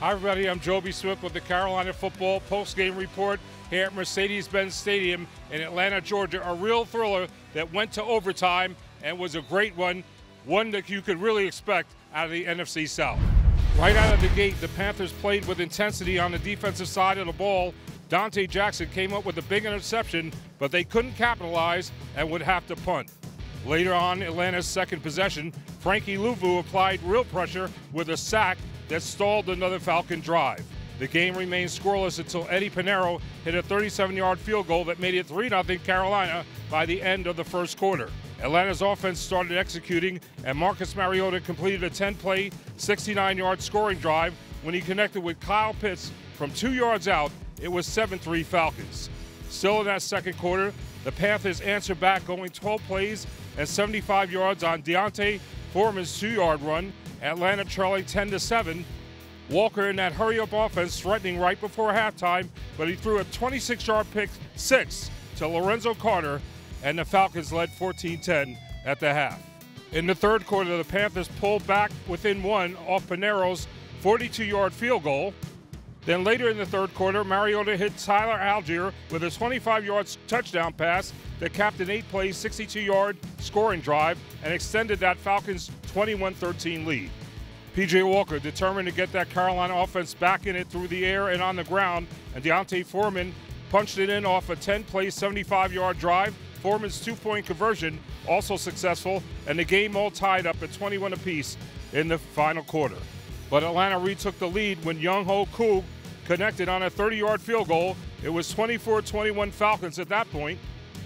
Hi everybody, I'm Joby Smith with the Carolina Football Postgame Report here at Mercedes-Benz Stadium in Atlanta, Georgia. A real thriller that went to overtime and was a great one that you could really expect out of the NFC South. Right out of the gate, the Panthers played with intensity on the defensive side of the ball. Dante Jackson came up with a big interception, but they couldn't capitalize and would have to punt. Later on, Atlanta's second possession, Frankie Luvu applied real pressure with a sack that stalled another Falcon drive. The game remained scoreless until Eddie Pinheiro hit a 37-yard field goal that made it 3-0 Carolina by the end of the first quarter. Atlanta's offense started executing, and Marcus Mariota completed a 10-play, 69-yard scoring drive. When he connected with Kyle Pitts from 2 yards out, it was 7-3 Falcons. Still in that second quarter, the Panthers answered back, going 12 plays and 75 yards on D'Onta Foreman's 2-yard run. Atlanta trailing 10-7. Walker in that hurry-up offense threatening right before halftime, but he threw a 26-yard pick six to Lorenzo Carter, and the Falcons led 14-10 at the half. In the third quarter, the Panthers pulled back within one off Pinheiro's 42-yard field goal. Then later in the third quarter, Mariota hit Tyler Algier with a 25-yard touchdown pass that capped an 8-play, 62-yard scoring drive and extended that Falcons' 21-13 lead. P.J. Walker determined to get that Carolina offense back in it through the air and on the ground, and D'Onta Foreman punched it in off a 10-play, 75-yard drive. Foreman's two-point conversion also successful, and the game all tied up at 21 apiece in the final quarter. But Atlanta retook the lead when Younghoe Koo connected on a 30-yard field goal. It was 24-21 Falcons at that point.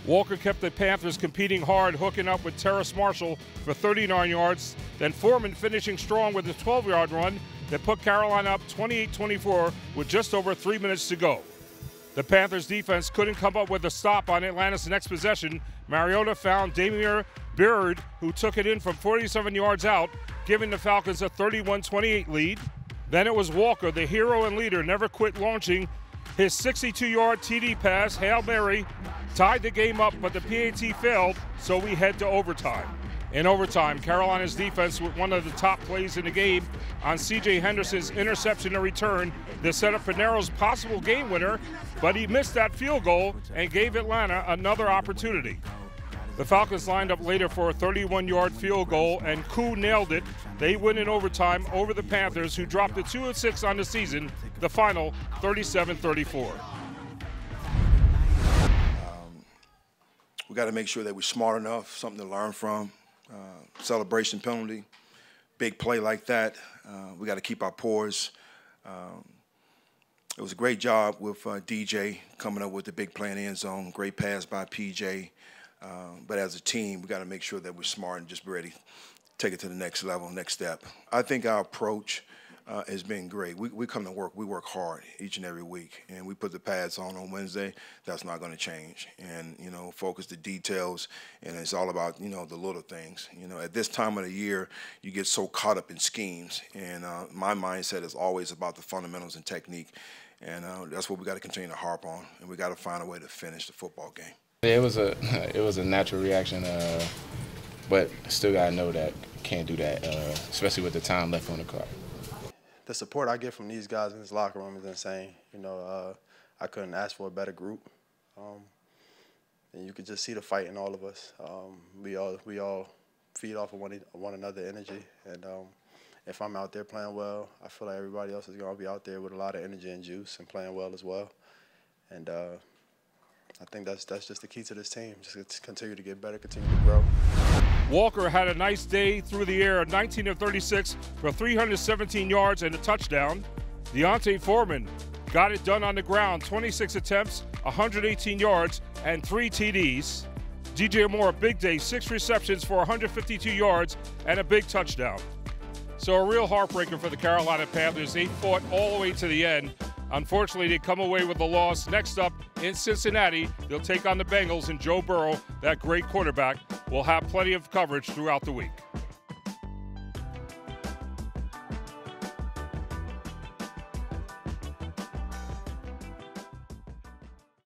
Walker kept the Panthers competing hard, hooking up with Terrace Marshall for 39 yards. Then Foreman finishing strong with a 12-yard run that put Carolina up 28-24 with just over 3 minutes to go. The Panthers defense couldn't come up with a stop on Atlanta's next possession. Mariota found Damier Beard, who took it in from 47 yards out, giving the Falcons a 31-28 lead. Then it was Walker, the hero and leader, never quit launching his 62-yard TD pass. Hail Mary tied the game up, but the PAT failed, so we head to overtime. In overtime, Carolina's defense with one of the top plays in the game on C.J. Henderson's interception and return that set up Pinheiro's possible game winner, but he missed that field goal and gave Atlanta another opportunity. The Falcons lined up later for a 31-yard field goal, and Koo nailed it. They win in overtime over the Panthers, who dropped to 2-6 on the season, the final 37-34. We got to make sure that we're smart enough, something to learn from. Celebration penalty, big play like that. We got to keep our poise. It was a great job with DJ coming up with the big play in the end zone. Great pass by PJ. But as a team, we got to make sure that we're smart and just be ready to take it to the next level, next step. I think our approach has been great. We come to work. We work hard each and every week, and we put the pads on Wednesday. That's not going to change. And, you know, focus the details, and it's all about, you know, the little things. You know, at this time of the year, you get so caught up in schemes, and my mindset is always about the fundamentals and technique, and that's what we got to continue to harp on, and we got to find a way to finish the football game. It was a natural reaction, but still gotta know that can't do that, especially with the time left on the clock. The support I get from these guys in this locker room is insane. You know, I couldn't ask for a better group, and you could just see the fight in all of us. We all feed off of one another energy, and if I'm out there playing well, I feel like everybody else is gonna be out there with a lot of energy and juice and playing well as well, and I think that's just the key to this team. Just continue to get better, continue to grow. Walker had a nice day through the air, 19 of 36 for 317 yards and a touchdown. D'Onta Foreman got it done on the ground, 26 attempts, 118 yards, and 3 TDs. DJ Moore, a big day, 6 receptions for 152 yards and a big touchdown. So a real heartbreaker for the Carolina Panthers. They fought all the way to the end. Unfortunately, they come away with a loss. Next up in Cincinnati, they'll take on the Bengals, and Joe Burrow, that great quarterback, will have plenty of coverage throughout the week.